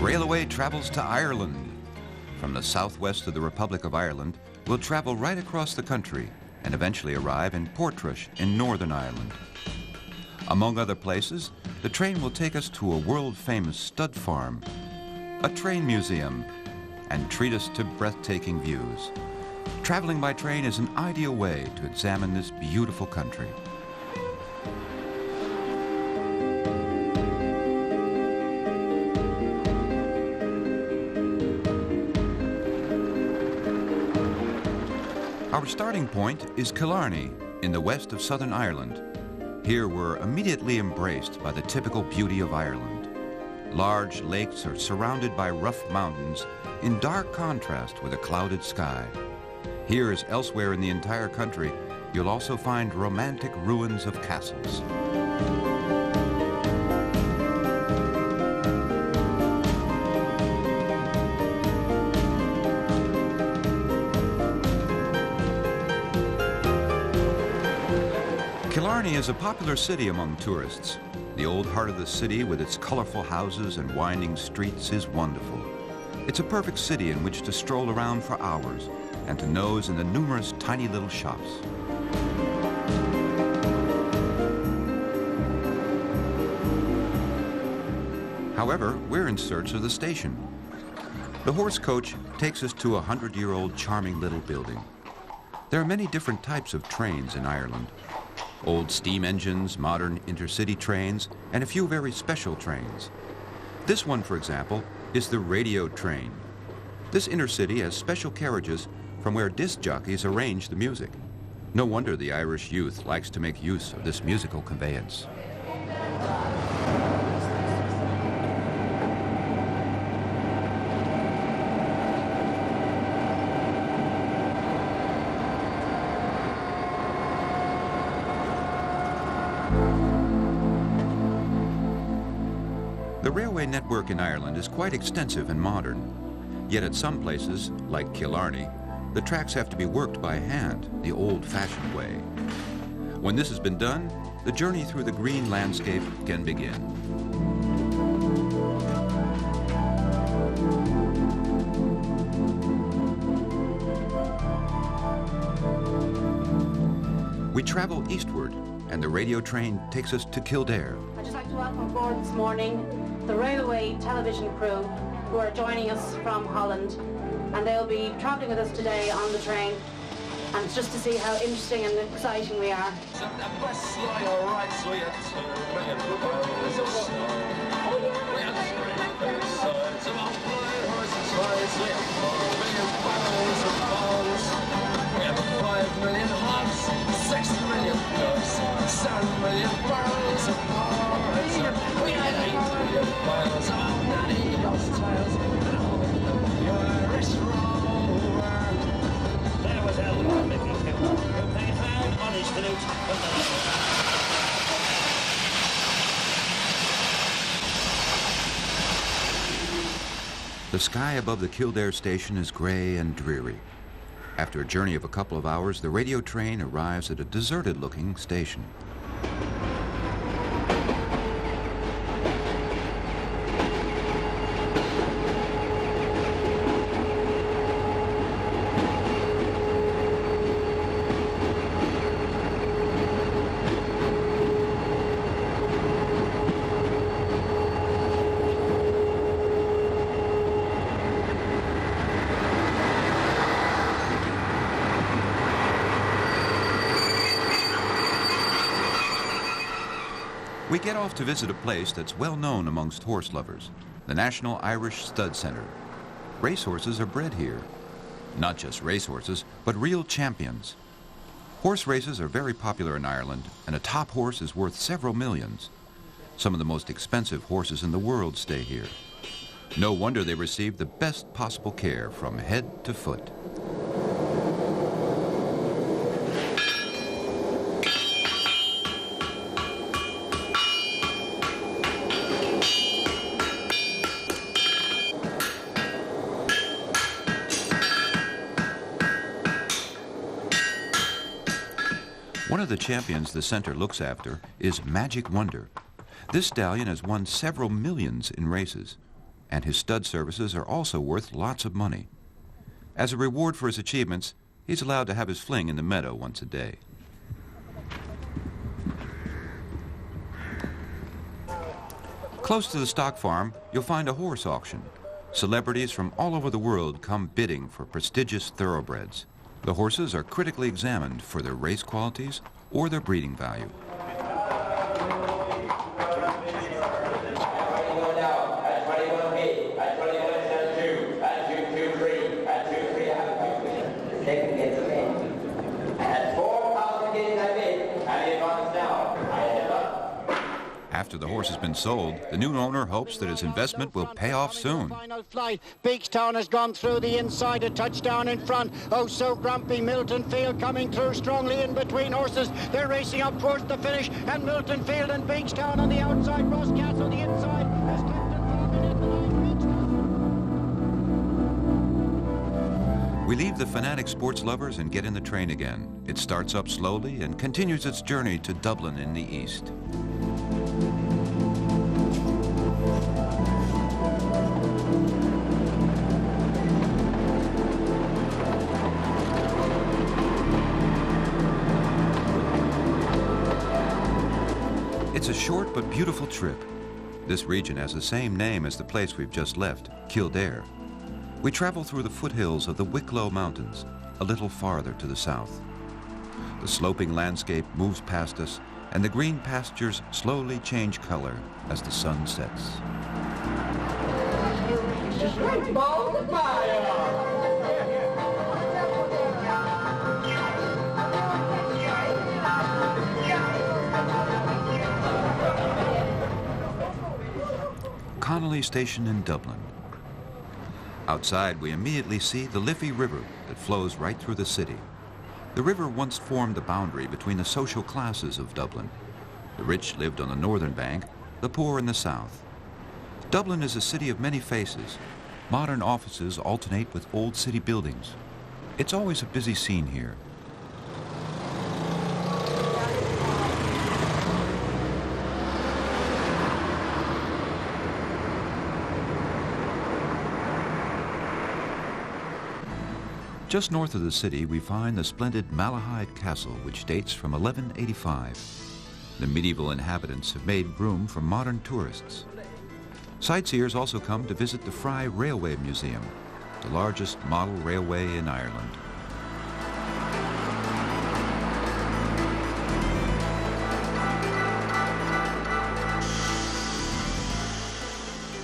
Railway travels to Ireland. From the southwest of the Republic of Ireland, we'll travel right across the country and eventually arrive in Portrush in Northern Ireland. Among other places, the train will take us to a world-famous stud farm, a train museum, and treat us to breathtaking views. Traveling by train is an ideal way to examine this beautiful country. Our starting point is Killarney in the west of Southern Ireland. Here we're immediately embraced by the typical beauty of Ireland. Large lakes are surrounded by rough mountains in dark contrast with a clouded sky. Here, as elsewhere in the entire country, you'll also find romantic ruins of castles. Killarney is a popular city among tourists. The old heart of the city with its colorful houses and winding streets is wonderful. It's a perfect city in which to stroll around for hours and to nose in the numerous tiny little shops. However, we're in search of the station. The horse coach takes us to a 100-year-old charming little building. There are many different types of trains in Ireland. Old steam engines, modern intercity trains, and a few very special trains. This one, for example, is the radio train. This intercity has special carriages from where disc jockeys arrange the music. No wonder the Irish youth likes to make use of this musical conveyance. The railway network in Ireland is quite extensive and modern. Yet at some places, like Killarney, the tracks have to be worked by hand, the old-fashioned way. When this has been done, the journey through the green landscape can begin. We travel eastward, and the radio train takes us to Kildare. I'd just like to welcome aboard this morning the railway television crew who are joining us from Holland, and they'll be travelling with us today on the train, and it's just to see how interesting and exciting we are. The sky above the Kildare station is gray and dreary. After a journey of a couple of hours, the radio train arrives at a deserted-looking station. We get off to visit a place that's well known amongst horse lovers, the National Irish Stud Centre. Racehorses are bred here. Not just racehorses, but real champions. Horse races are very popular in Ireland, and a top horse is worth several millions. Some of the most expensive horses in the world stay here. No wonder they receive the best possible care from head to foot. One of the champions the center looks after is Magic Wonder. This stallion has won several millions in races, and his stud services are also worth lots of money. As a reward for his achievements, he's allowed to have his fling in the meadow once a day. Close to the stock farm, you'll find a horse auction. Celebrities from all over the world come bidding for prestigious thoroughbreds. The horses are critically examined for their race qualities or their breeding value. After the horse has been sold, the new owner hopes that his investment will pay off soon. Final flight. Beakstown has gone through the inside, a touchdown in front. Oh, so grumpy. Milton Field coming through strongly in between horses. They're racing up towards the finish, and Milton Field and Beakstown on the outside. Rosscastle on the inside has kept it forming at the line. We leave the fanatic sports lovers and get in the train again. It starts up slowly and continues its journey to Dublin in the east. It's a short but beautiful trip. This region has the same name as the place we've just left, Kildare. We travel through the foothills of the Wicklow Mountains, a little farther to the south. The sloping landscape moves past us, and the green pastures slowly change color as the sun sets. Connolly Station in Dublin. Outside, we immediately see the Liffey River that flows right through the city. The river once formed the boundary between the social classes of Dublin. The rich lived on the northern bank, the poor in the south. Dublin is a city of many faces. Modern offices alternate with old city buildings. It's always a busy scene here. Just north of the city, we find the splendid Malahide Castle, which dates from 1185. The medieval inhabitants have made room for modern tourists. Sightseers also come to visit the Fry Railway Museum, the largest model railway in Ireland.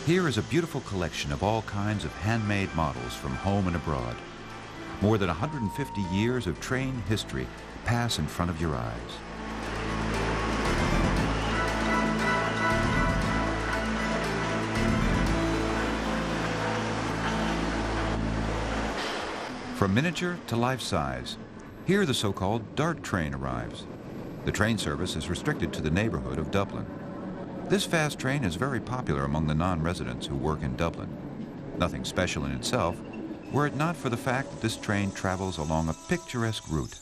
Here is a beautiful collection of all kinds of handmade models from home and abroad. More than 150 years of train history pass in front of your eyes. From miniature to life size, here the so-called dart train arrives. The train service is restricted to the neighborhood of Dublin. This fast train is very popular among the non-residents who work in Dublin. Nothing special in itself, were it not for the fact that this train travels along a picturesque route.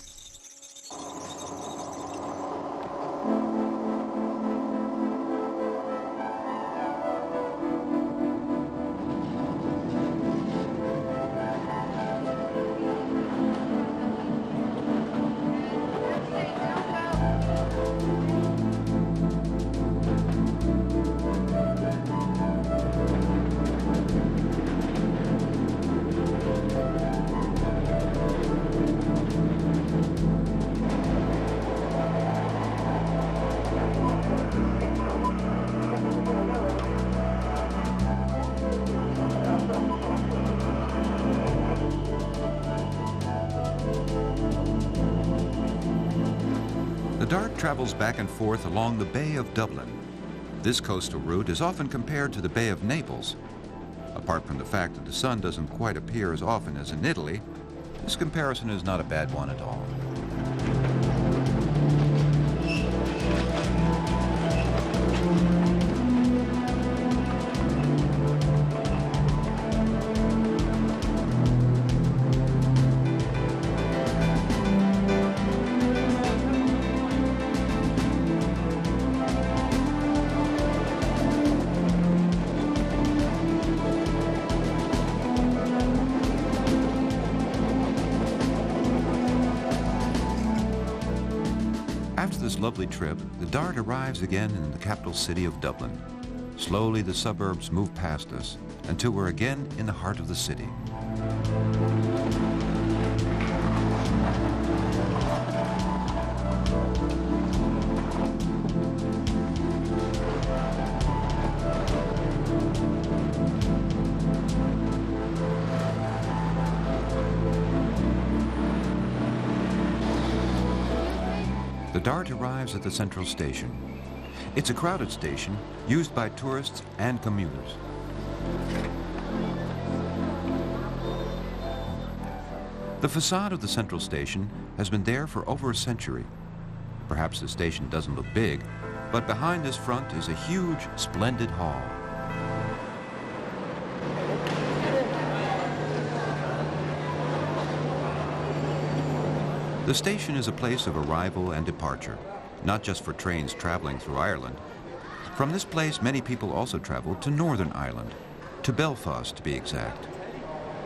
The Dart travels back and forth along the Bay of Dublin. This coastal route is often compared to the Bay of Naples. Apart from the fact that the sun doesn't quite appear as often as in Italy, this comparison is not a bad one at all. its lovely trip, the Dart arrives again in the capital city of Dublin. Slowly, the suburbs move past us until we're again in the heart of the city. The Dart arrives at the central station. It's a crowded station used by tourists and commuters. The facade of the central station has been there for over a century. Perhaps the station doesn't look big, but behind this front is a huge, splendid hall. The station is a place of arrival and departure, not just for trains traveling through Ireland. From this place, many people also travel to Northern Ireland, to Belfast to be exact.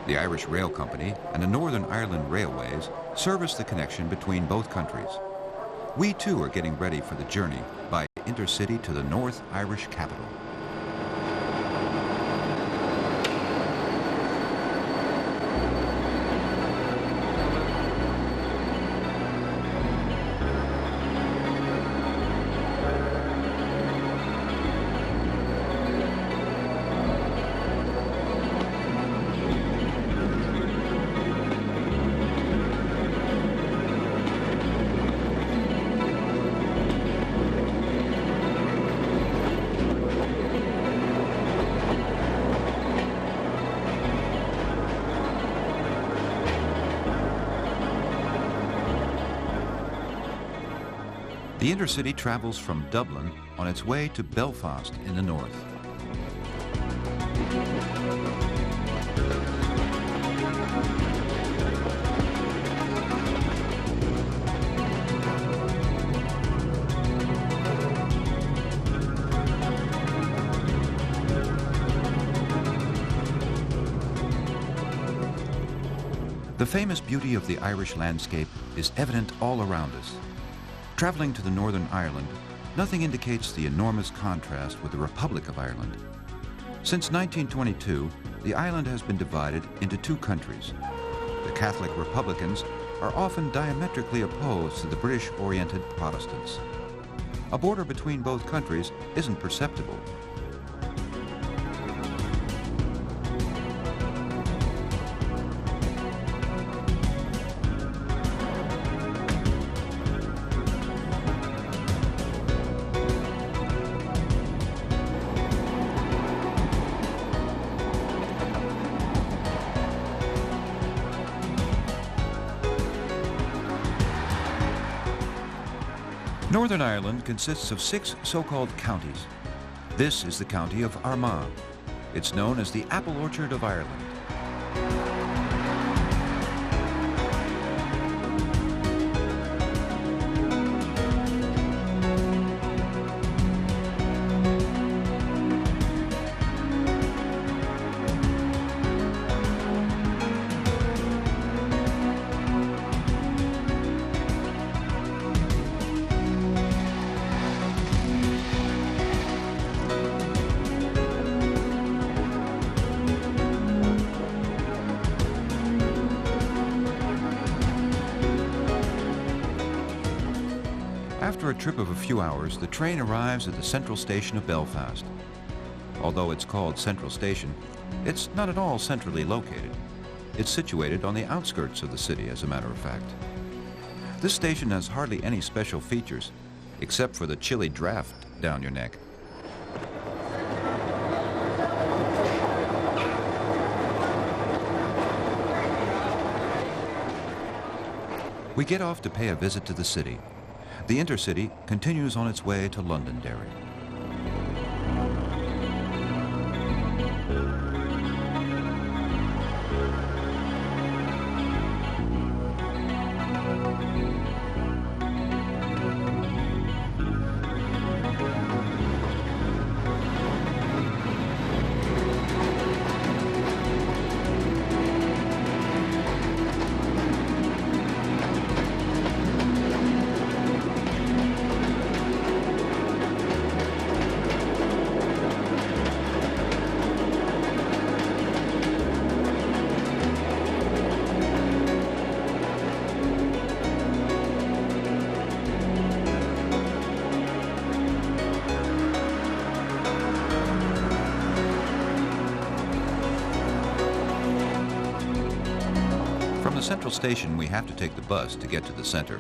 The Irish Rail Company and the Northern Ireland Railways service the connection between both countries. We too are getting ready for the journey by intercity to the North Irish capital. The intercity travels from Dublin on its way to Belfast in the north. The famous beauty of the Irish landscape is evident all around us. Traveling to the Northern Ireland, nothing indicates the enormous contrast with the Republic of Ireland. Since 1922, the island has been divided into two countries. The Catholic Republicans are often diametrically opposed to the British-oriented Protestants. A border between both countries isn't perceptible. Northern Ireland consists of 6 so-called counties. This is the county of Armagh. It's known as the Apple Orchard of Ireland. After a trip of a few hours, the train arrives at the central station of Belfast. Although it's called Central Station, it's not at all centrally located. It's situated on the outskirts of the city, as a matter of fact. This station has hardly any special features, except for the chilly draft down your neck. We get off to pay a visit to the city. The intercity continues on its way to Londonderry. the central station, we have to take the bus to get to the center.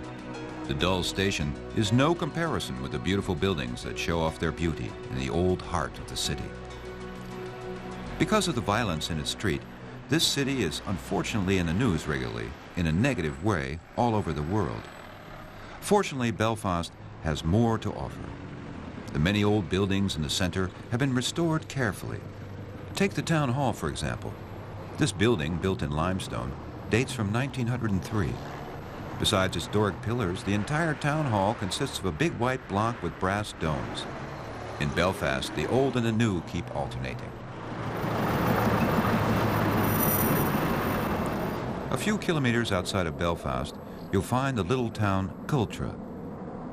The dull station is no comparison with the beautiful buildings that show off their beauty in the old heart of the city. Because of the violence in its street, this city is unfortunately in the news regularly, in a negative way, all over the world. Fortunately, Belfast has more to offer. The many old buildings in the center have been restored carefully. Take the town hall, for example. This building, built in limestone, dates from 1903. Besides historic pillars, the entire town hall consists of a big white block with brass domes. In Belfast, the old and the new keep alternating. A few kilometers outside of Belfast, you'll find the little town Kildare.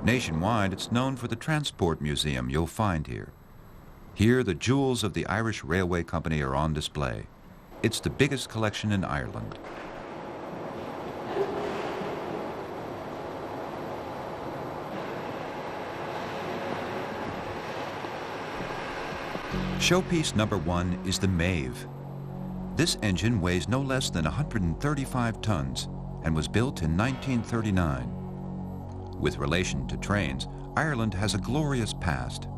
Nationwide, it's known for the transport museum you'll find here. Here, the jewels of the Irish Railway Company are on display. It's the biggest collection in Ireland. Showpiece number 1 is the Maeve. This engine weighs no less than 135 tons and was built in 1939. With relation to trains, Ireland has a glorious past.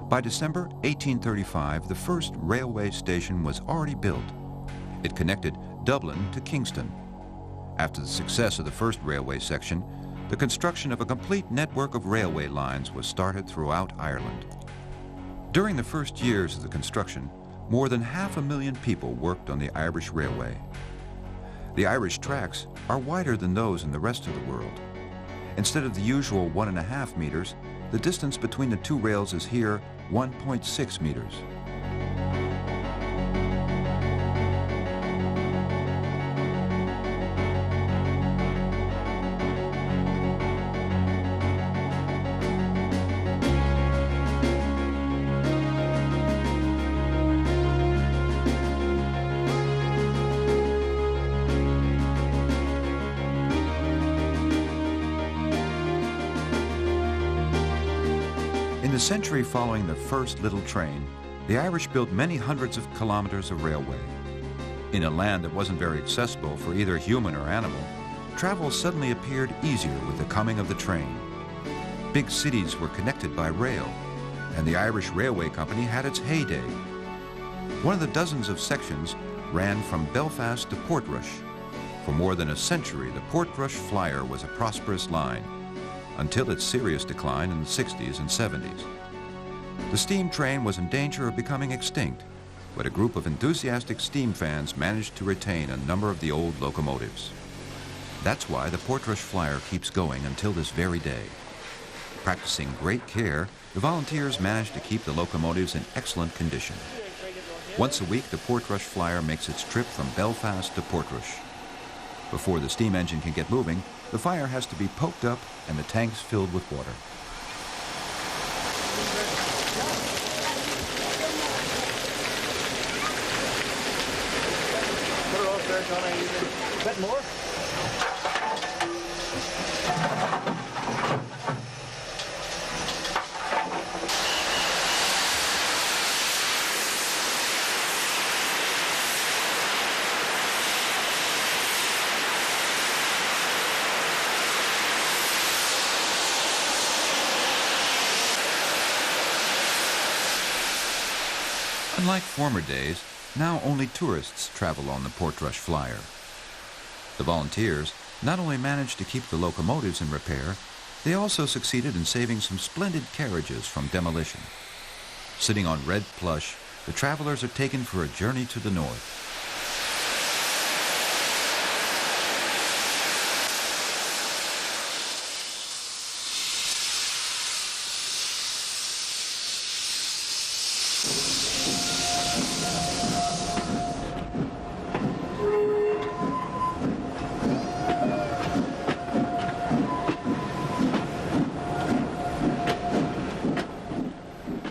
By December 1835, the first railway station was already built. It connected Dublin to Kingston. After the success of the first railway section, the construction of a complete network of railway lines was started throughout Ireland. During the first years of the construction, more than 500,000 people worked on the Irish Railway. The Irish tracks are wider than those in the rest of the world. Instead of the usual 1.5 meters, the distance between the two rails is here 1.6 meters. In the century following the first little train, the Irish built many hundreds of kilometers of railway. In a land that wasn't very accessible for either human or animal, travel suddenly appeared easier with the coming of the train. Big cities were connected by rail, and the Irish Railway Company had its heyday. One of the dozens of sections ran from Belfast to Portrush. For more than a century, the Portrush Flyer was a prosperous line, until its serious decline in the 60s and 70s. The steam train was in danger of becoming extinct, but a group of enthusiastic steam fans managed to retain a number of the old locomotives. That's why the Portrush Flyer keeps going until this very day. Practicing great care, the volunteers managed to keep the locomotives in excellent condition. Once a week, the Portrush Flyer makes its trip from Belfast to Portrush. Before the steam engine can get moving, the fire has to be poked up and the tanks filled with water. Put her off there, Johnny. A bit more. Unlike former days, now only tourists travel on the Portrush Flyer. The volunteers not only managed to keep the locomotives in repair, they also succeeded in saving some splendid carriages from demolition. Sitting on red plush, the travelers are taken for a journey to the north.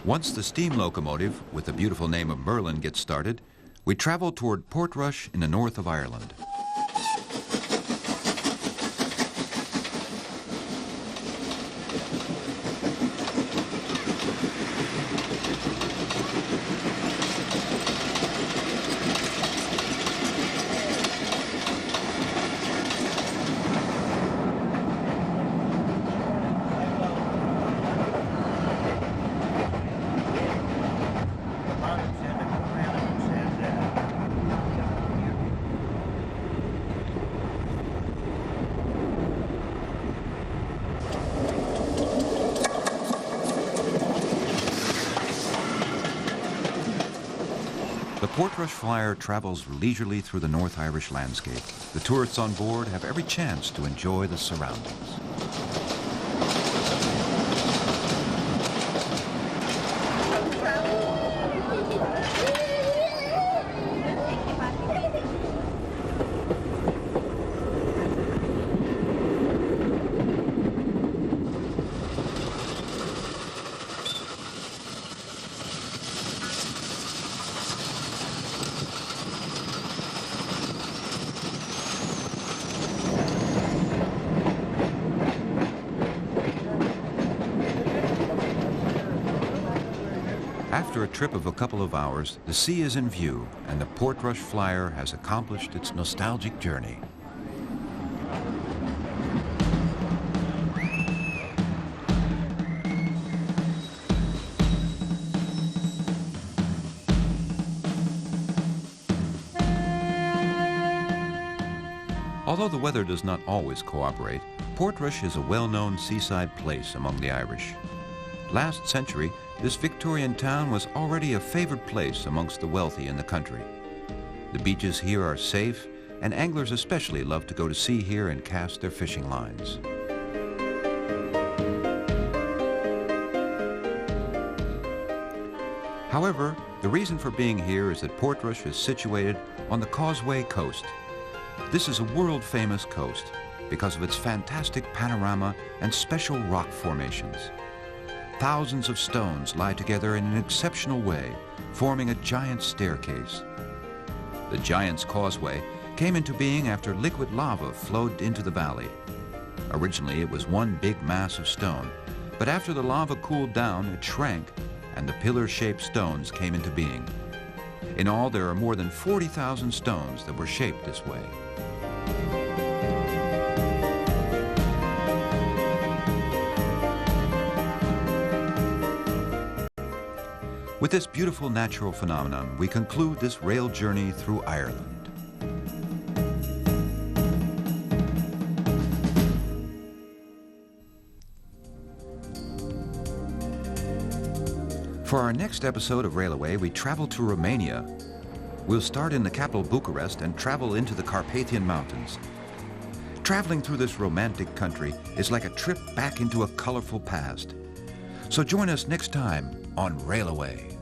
Once the steam locomotive, with the beautiful name of Merlin, gets started, we travel toward Portrush in the north of Ireland. The Portrush Flyer travels leisurely through the North Irish landscape. The tourists on board have every chance to enjoy the surroundings. After a trip of a couple of hours, the sea is in view, and the Portrush Flyer has accomplished its nostalgic journey. Although the weather does not always cooperate, Portrush is a well-known seaside place among the Irish. Last century, this Victorian town was already a favored place amongst the wealthy in the country. The beaches here are safe, and anglers especially love to go to sea here and cast their fishing lines. However, the reason for being here is that Portrush is situated on the Causeway Coast. This is a world-famous coast because of its fantastic panorama and special rock formations. Thousands of stones lie together in an exceptional way, forming a giant staircase. The Giant's Causeway came into being after liquid lava flowed into the valley. Originally, it was one big mass of stone, but after the lava cooled down, it shrank, and the pillar-shaped stones came into being. In all, there are more than 40,000 stones that were shaped this way. With this beautiful natural phenomenon, we conclude this rail journey through Ireland. For our next episode of Railway, we travel to Romania. We'll start in the capital Bucharest and travel into the Carpathian Mountains. Traveling through this romantic country is like a trip back into a colorful past. So join us next time on Railway.